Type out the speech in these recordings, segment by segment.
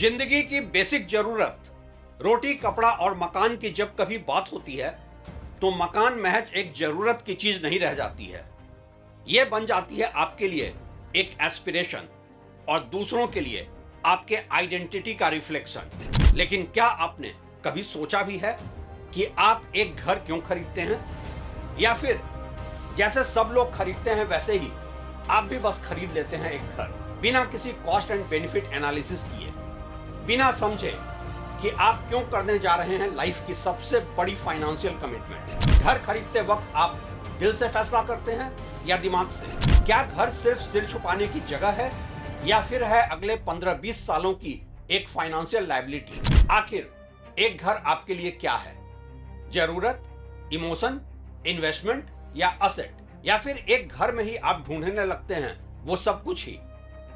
जिंदगी की बेसिक जरूरत रोटी कपड़ा और मकान की जब कभी बात होती है तो मकान महज एक जरूरत की चीज नहीं रह जाती है। यह बन जाती है आपके लिए एक एस्पिरेशन और दूसरों के लिए आपके आइडेंटिटी का रिफ्लेक्शन। लेकिन क्या आपने कभी सोचा भी है कि आप एक घर क्यों खरीदते हैं? या फिर जैसे सब लोग खरीदते हैं वैसे ही आप भी बस खरीद लेते हैं एक घर, बिना किसी कॉस्ट एंड बेनिफिट एनालिसिस किए, बिना समझे कि आप क्यों करने जा रहे हैं लाइफ की सबसे बड़ी फाइनेंशियल कमिटमेंट। घर खरीदते वक्त आप दिल से फैसला करते हैं या दिमाग से? क्या घर सिर्फ सिर छुपाने की जगह है या फिर है अगले 15-20 सालों की एक फाइनेंशियल लायबिलिटी? आखिर एक घर आपके लिए क्या है? जरूरत, इमोशन, इन्वेस्टमेंट या असेट? या फिर एक घर में ही आप ढूंढने लगते हैं वो सब कुछ ही,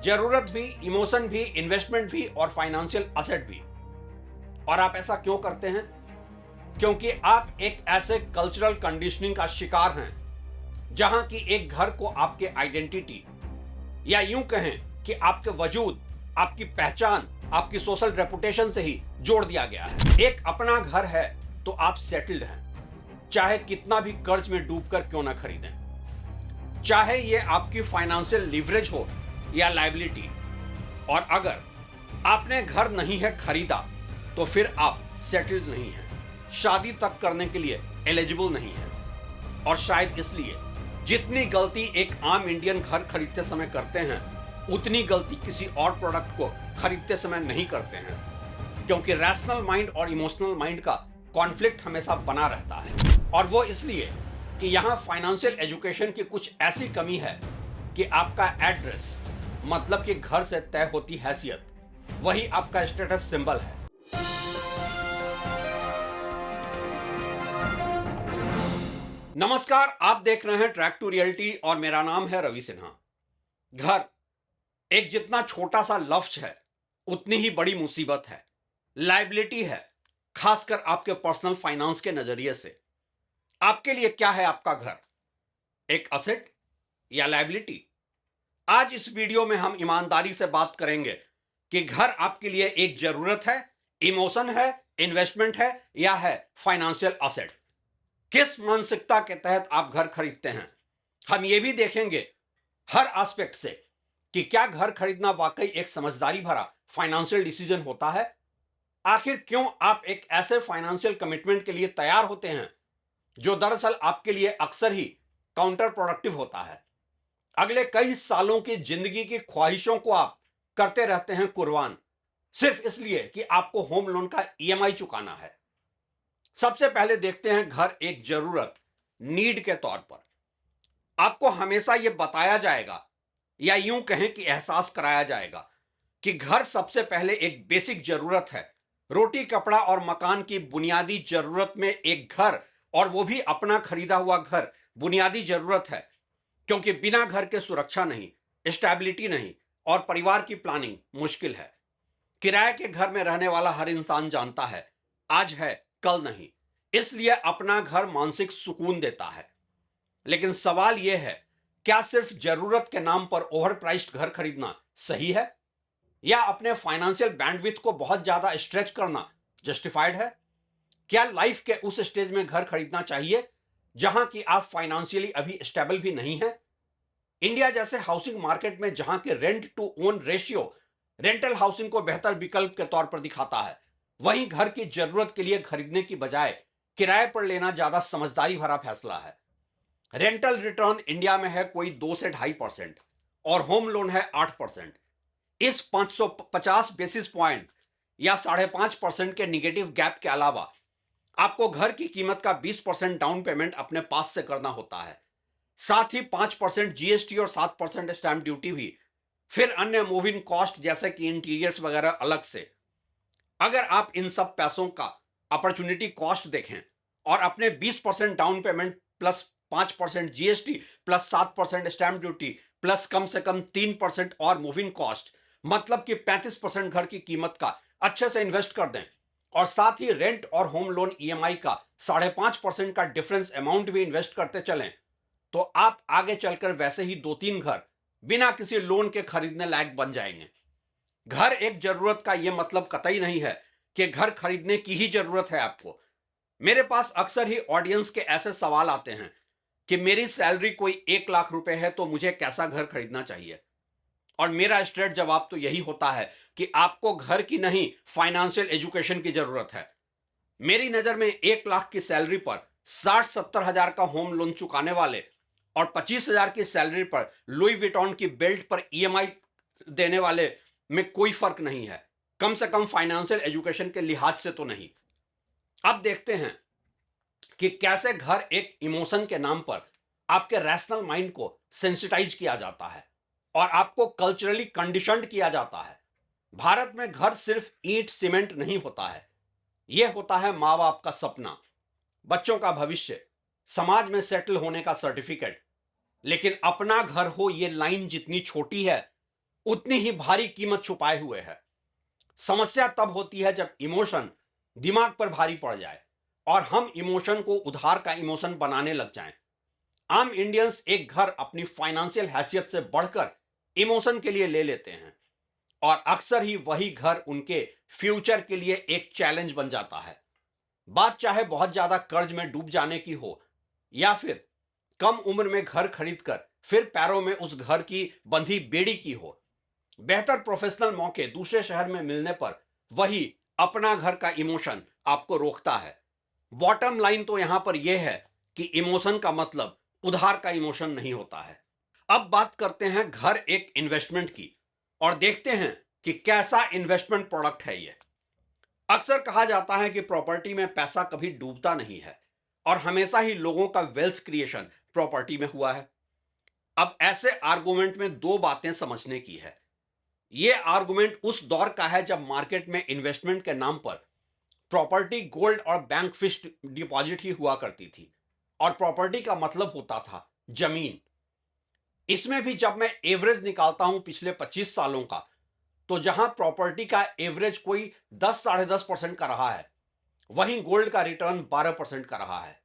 जरूरत भी, इमोशन भी, इन्वेस्टमेंट भी और फाइनेंशियल असेट भी? और आप ऐसा क्यों करते हैं? क्योंकि आप एक ऐसे कल्चरल कंडीशनिंग का शिकार हैं जहां की एक घर को आपके आइडेंटिटी या यूं कहें कि आपके वजूद, आपकी पहचान, आपकी सोशल रेपुटेशन से ही जोड़ दिया गया है। एक अपना घर है तो आप सेटल्ड हैं, चाहे कितना भी कर्ज में डूबकर क्यों ना खरीदें, चाहे ये आपकी फाइनेंशियल लीवरेज हो या लायबिलिटी। और अगर आपने घर नहीं है खरीदा तो फिर आप सेटल्ड नहीं हैं, शादी तक करने के लिए एलिजिबल नहीं है। और शायद इसलिए जितनी गलती एक आम इंडियन घर खरीदते समय करते हैं उतनी गलती किसी और प्रोडक्ट को खरीदते समय नहीं करते हैं, क्योंकि रैशनल माइंड और इमोशनल माइंड का कॉन्फ्लिक्ट हमेशा बना रहता है। और वो इसलिए कि यहाँ फाइनेंशियल एजुकेशन की कुछ ऐसी कमी है कि आपका एड्रेस, मतलब कि घर से तय होती हैसियत, वही आपका स्टेटस सिंबल है। नमस्कार, आप देख रहे हैं ट्रैक टू रियलिटी और मेरा नाम है रवि सिन्हा। घर एक जितना छोटा सा लफ्ज है उतनी ही बड़ी मुसीबत है, लायबिलिटी है, खासकर आपके पर्सनल फाइनेंस के नजरिए से। आपके लिए क्या है आपका घर? एक असेट या लायबिलिटी? आज इस वीडियो में हम ईमानदारी से बात करेंगे कि घर आपके लिए एक जरूरत है, इमोशन है, इन्वेस्टमेंट है या है फाइनेंशियल असेट। किस मानसिकता के तहत आप घर खरीदते हैं? हम यह भी देखेंगे हर एस्पेक्ट से कि क्या घर खरीदना वाकई एक समझदारी भरा फाइनेंशियल डिसीजन होता है। आखिर क्यों आप एक ऐसे फाइनेंशियल कमिटमेंट के लिए तैयार होते हैं जो दरअसल आपके लिए अक्सर ही काउंटर प्रोडक्टिव होता है। अगले कई सालों की जिंदगी की ख्वाहिशों को आप करते रहते हैं कुर्बान, सिर्फ इसलिए कि आपको होम लोन का ईएमआई चुकाना है। सबसे पहले देखते हैं घर एक जरूरत, नीड के तौर पर। आपको हमेशा यह बताया जाएगा या यूं कहें कि एहसास कराया जाएगा कि घर सबसे पहले एक बेसिक जरूरत है। रोटी कपड़ा और मकान की बुनियादी जरूरत में एक घर, और वो भी अपना खरीदा हुआ घर, बुनियादी जरूरत है, क्योंकि बिना घर के सुरक्षा नहीं, स्टेबिलिटी नहीं और परिवार की प्लानिंग मुश्किल है। किराए के घर में रहने वाला हर इंसान जानता है आज है कल नहीं, इसलिए अपना घर मानसिक सुकून देता है। लेकिन सवाल यह है, क्या सिर्फ जरूरत के नाम पर ओवरप्राइस्ड घर खरीदना सही है, या अपने फाइनेंशियल बैंडविड्थ को बहुत ज्यादा स्ट्रेच करना जस्टिफाइड है? क्या लाइफ के उस स्टेज में घर खरीदना चाहिए जहां कि आप फाइनेंशियली अभी स्टेबल भी नहीं है? इंडिया जैसे हाउसिंग मार्केट में जहां के rent to own ratio rental housing को बेहतर विकल्प के तौर पर दिखाता है, वहीं घर की जरूरत के लिए खरीदने की बजाय किराए पर लेना ज्यादा समझदारी भरा फैसला है। रेंटल रिटर्न इंडिया में है कोई 2 से 2.5% और होम लोन है 8%। इस 550 बेसिस पॉइंट या 5.5% के निगेटिव गैप के अलावा आपको घर की कीमत का 20% डाउन पेमेंट अपने पास से करना होता है, साथ ही 5% जीएसटी और 7% स्टैंप ड्यूटी भी, फिर अन्य मूविंग कॉस्ट जैसे कि इंटीरियर्स वगैरह अलग से। अगर आप इन सब पैसों का अपॉर्चुनिटी कॉस्ट देखें और अपने 20% down payment plus 5% GST plus 7% stamp duty plus कम से कम 3% और मूविंग कॉस्ट, मतलब कि 35% घर की कीमत का अच्छे से इन्वेस्ट कर दें, और साथ ही रेंट और होम लोन ईएमआई का 5.5% का डिफरेंस अमाउंट भी इन्वेस्ट करते चलें, तो आप आगे चलकर वैसे ही 2-3 घर बिना किसी लोन के खरीदने लायक बन जाएंगे। घर एक जरूरत का यह मतलब कतई नहीं है कि घर खरीदने की ही जरूरत है आपको। मेरे पास अक्सर ही ऑडियंस के ऐसे सवाल आते हैं कि मेरी सैलरी कोई 1 लाख रुपए है तो मुझे कैसा घर खरीदना चाहिए। और मेरा स्ट्रेट जवाब तो यही होता है कि आपको घर की नहीं, फाइनेंशियल एजुकेशन की जरूरत है। मेरी नजर में 1 लाख की सैलरी पर 60-70 हजार का होम लोन चुकाने वाले और 25 हजार की सैलरी पर लुई विटॉन की बेल्ट पर ईएमआई देने वाले में कोई फर्क नहीं है, कम से कम फाइनेंशियल एजुकेशन के लिहाज से तो नहीं। अब देखते हैं कि कैसे घर एक इमोशन के नाम पर आपके रैशनल माइंड को सेंसिटाइज किया जाता है और आपको कल्चरली कंडीशनड किया जाता है। भारत में घर सिर्फ ईंट सीमेंट नहीं होता है, यह होता है माँ बाप का सपना, बच्चों का भविष्य, समाज में सेटल होने का सर्टिफिकेट। लेकिन अपना घर हो, यह लाइन जितनी छोटी है उतनी ही भारी कीमत छुपाए हुए है। समस्या तब होती है जब इमोशन दिमाग पर भारी पड़ जाए और हम इमोशन को उधार का इमोशन बनाने लग जाएं। आम इंडियंस एक घर अपनी फाइनेंशियल हैसियत से बढ़कर इमोशन के लिए ले लेते हैं और अक्सर ही वही घर उनके फ्यूचर के लिए एक चैलेंज बन जाता है। बात चाहे बहुत ज्यादा कर्ज में डूब जाने की हो या फिर कम उम्र में घर खरीदकर फिर पैरों में उस घर की बंधी बेड़ी की हो। बेहतर प्रोफेशनल मौके दूसरे शहर में मिलने पर वही अपना घर का इमोशन आपको रोकता है। बॉटम लाइन तो यहां पर यह है कि इमोशन का मतलब उधार का इमोशन नहीं होता है। अब बात करते हैं घर एक इन्वेस्टमेंट की और देखते हैं कि कैसा इन्वेस्टमेंट प्रोडक्ट है यह। अक्सर कहा जाता है कि प्रॉपर्टी में पैसा कभी डूबता नहीं है और हमेशा ही लोगों का वेल्थ क्रिएशन प्रॉपर्टी में हुआ है। अब ऐसे आर्गुमेंट में दो बातें समझने की है। यह आर्गुमेंट उस दौर का है जब मार्केट में इन्वेस्टमेंट के नाम पर प्रॉपर्टी गोल्ड और बैंक फिक्स्ड डिपॉजिट ही हुआ करती थी और प्रॉपर्टी का मतलब होता था जमीन। इसमें भी जब मैं एवरेज निकालता हूं पिछले 25 सालों का, तो जहां प्रॉपर्टी का एवरेज कोई 10-10.5% का रहा है, वहीं गोल्ड का रिटर्न 12% का रहा है।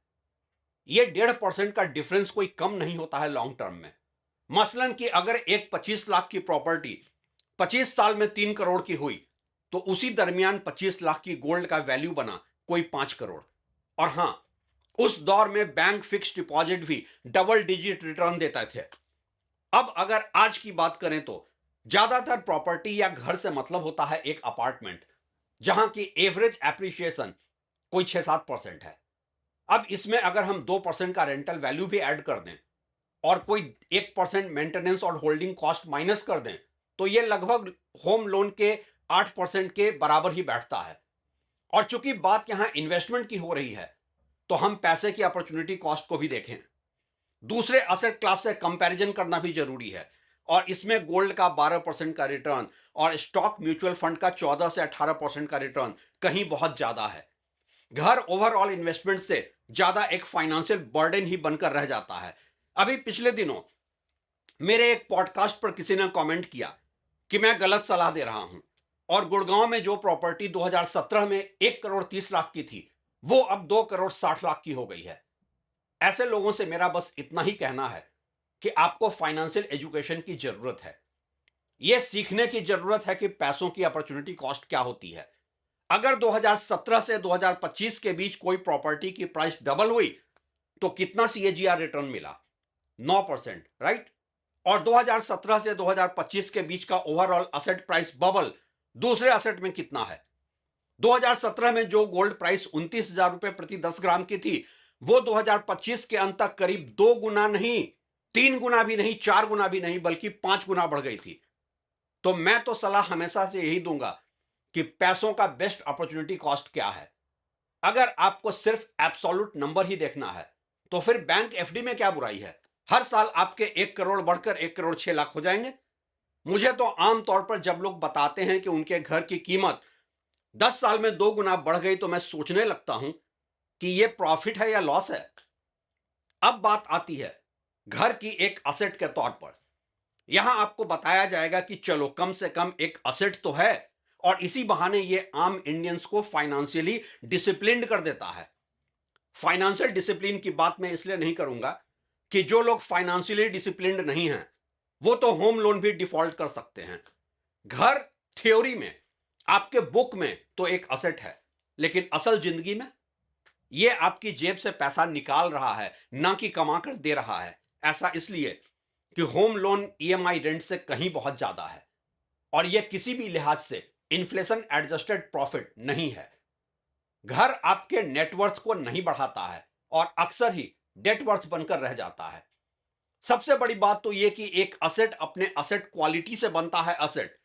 यह 1.5% का डिफरेंस कोई कम नहीं होता है लॉन्ग टर्म में। मसलन कि अगर एक 25 लाख की प्रॉपर्टी 25 साल में 3 करोड़ की हुई तो उसी दरमियान 25 लाख की गोल्ड का वैल्यू बना कोई 5 करोड़। और हां, उस दौर में बैंक फिक्स्ड डिपॉजिट भी डबल डिजिट रिटर्न देता थे। अब अगर आज की बात करें तो ज्यादातर प्रॉपर्टी या घर से मतलब होता है एक अपार्टमेंट जहां की एवरेज एप्रिसिएशन कोई 6-7% है। अब इसमें अगर हम 2% का रेंटल वैल्यू भी ऐड कर दें और कोई 1% मेंटेनेंस और होल्डिंग कॉस्ट माइनस कर दें तो यह लगभग होम लोन के 8% के बराबर ही बैठता है। और चूंकि बात यहां इन्वेस्टमेंट की हो रही है तो हम पैसे की अपॉर्चुनिटी कॉस्ट को भी देखें। दूसरे असेट क्लास से कंपैरिजन करना भी जरूरी है और इसमें गोल्ड का 12% का रिटर्न और स्टॉक म्यूचुअल फंड का 14 से 18% का रिटर्न कहीं बहुत ज्यादा है। घर ओवरऑल इन्वेस्टमेंट से ज्यादा एक फाइनेंशियल बर्डन ही बनकर रह जाता है। अभी पिछले दिनों मेरे एक पॉडकास्ट पर किसी ने कमेंट किया कि मैं गलत सलाह दे रहा हूं और गुड़गांव में जो प्रॉपर्टी 2017 में 1 करोड़ 30 लाख की थी वो अब 2 करोड़ 60 लाख की हो गई है। ऐसे लोगों से मेरा बस इतना ही कहना है कि आपको फाइनेंशियल एजुकेशन की जरूरत है। यह सीखने की जरूरत है कि पैसों की अपॉर्चुनिटी कॉस्ट क्या होती है। अगर 2017 से 2025 के बीच कोई प्रॉपर्टी की प्राइस डबल हुई तो कितना सीएजीआर रिटर्न मिला? 9%, राइट? और 2017 से 2025 के बीच का ओवरऑल असेट प्राइस बबल दूसरे असेट में कितना है? 2017 में जो गोल्ड प्राइस 29,000 रुपए प्रति 10 ग्राम की थी वो 2025 के अंत तक करीब 2 गुना नहीं, 3 गुना भी नहीं, 4 गुना भी नहीं, बल्कि 5 गुना बढ़ गई थी। तो मैं तो सलाह हमेशा से यही दूंगा कि पैसों का बेस्ट अपॉर्चुनिटी कॉस्ट क्या है। अगर आपको सिर्फ एब्सोल्यूट नंबर ही देखना है तो फिर बैंक एफडी में क्या बुराई है? हर साल आपके 1 करोड़ बढ़कर 1 करोड़ 6 लाख हो जाएंगे। मुझे तो आमतौर पर जब लोग बताते हैं कि उनके घर की कीमत 10 साल में 2 गुना बढ़ गई तो मैं सोचने लगता हूं कि यह प्रॉफिट है या लॉस है। अब बात आती है घर की एक असेट के तौर पर। यहां आपको बताया जाएगा कि चलो कम से कम एक असेट तो है और इसी बहाने यह आम इंडियंस को फाइनेंशियली डिसिप्लिन्ड कर देता है। फाइनेंशियल डिसिप्लिन की बात मैं इसलिए नहीं करूंगा कि जो लोग फाइनेंशियली डिसिप्लिन्ड नहीं हैं वो तो होम लोन भी डिफॉल्ट कर सकते हैं। घर थ्योरी में, आपके बुक में तो एक असेट है, लेकिन असल जिंदगी में यह आपकी जेब से पैसा निकाल रहा है, ना कि कमा कर दे रहा है। ऐसा इसलिए कि होम लोन ईएमआई रेंट से कहीं बहुत ज्यादा है और यह किसी भी लिहाज से इन्फ्लेशन एडजस्टेड प्रॉफिट नहीं है। घर आपके नेटवर्थ को नहीं बढ़ाता है और अक्सर ही डेटवर्थ बनकर रह जाता है। सबसे बड़ी बात तो यह कि एक असेट अपने असेट क्वालिटी से बनता है। असेट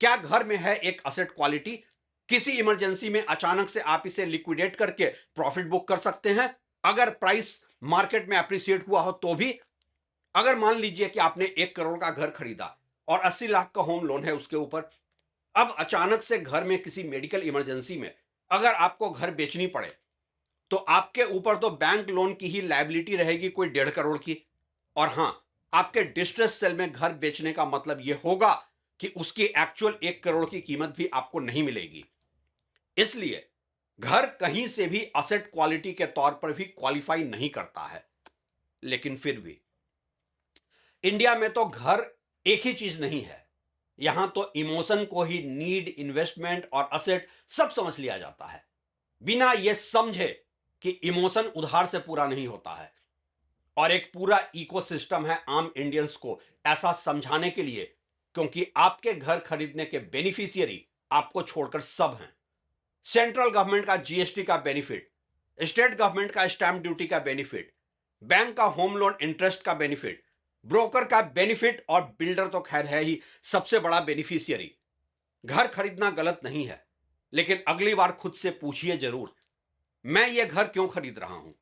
क्या घर में है एक असेट क्वालिटी? किसी इमरजेंसी में अचानक से आप इसे लिक्विडेट करके प्रॉफिट बुक कर सकते हैं, अगर प्राइस मार्केट में अप्रिशिएट हुआ हो तो भी। अगर मान लीजिए कि आपने 1 करोड़ का घर खरीदा और 80 लाख का होम लोन है उसके ऊपर, अब अचानक से घर में किसी मेडिकल इमरजेंसी में अगर आपको घर बेचनी पड़े तो आपके ऊपर तो बैंक लोन की ही लायबिलिटी रहेगी कोई 1.5 करोड़ की। और हां, आपके डिस्ट्रेस सेल में घर बेचने का मतलब यह होगा कि उसकी एक्चुअल 1 करोड़ की कीमत भी आपको नहीं मिलेगी। इसलिए घर कहीं से भी असेट क्वालिटी के तौर पर भी क्वालिफाई नहीं करता है। लेकिन फिर भी इंडिया में तो घर एक ही चीज नहीं है। यहां तो इमोशन को ही नीड, इन्वेस्टमेंट और असेट सब समझ लिया जाता है, बिना यह समझे कि इमोशन उधार से पूरा नहीं होता है। और एक पूरा इकोसिस्टम है आम इंडियंस को ऐसा समझाने के लिए, क्योंकि आपके घर खरीदने के बेनिफिशियरी आपको छोड़कर सब हैं। सेंट्रल गवर्नमेंट का जीएसटी का बेनिफिट, स्टेट गवर्नमेंट का स्टैंप ड्यूटी का बेनिफिट, बैंक का होम लोन इंटरेस्ट का बेनिफिट, ब्रोकर का बेनिफिट और बिल्डर तो खैर है ही सबसे बड़ा बेनिफिशियरी। घर खरीदना गलत नहीं है, लेकिन अगली बार खुद से पूछिए जरूर, मैं ये घर क्यों खरीद रहा हूं?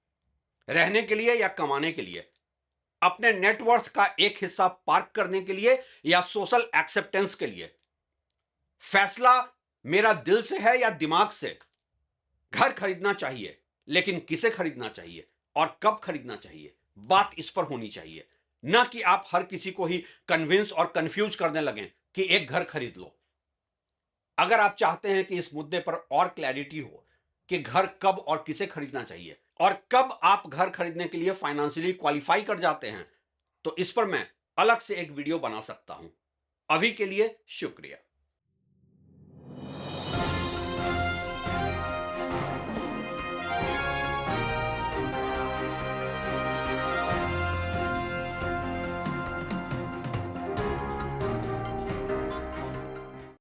रहने के लिए या कमाने के लिए? अपने नेटवर्थ का एक हिस्सा पार्क करने के लिए या सोशल एक्सेप्टेंस के लिए? फैसला मेरा दिल से है या दिमाग से? घर खरीदना चाहिए, लेकिन किसे खरीदना चाहिए और कब खरीदना चाहिए, बात इस पर होनी चाहिए, ना कि आप हर किसी को ही कन्विंस और कंफ्यूज करने लगें कि एक घर खरीद लो। अगर आप चाहते हैं कि इस मुद्दे पर और क्लैरिटी हो कि घर कब और किसे खरीदना चाहिए और कब आप घर खरीदने के लिए फाइनेंशियली क्वालिफाई कर जाते हैं, तो इस पर मैं अलग से एक वीडियो बना सकता हूं। अभी के लिए शुक्रिया।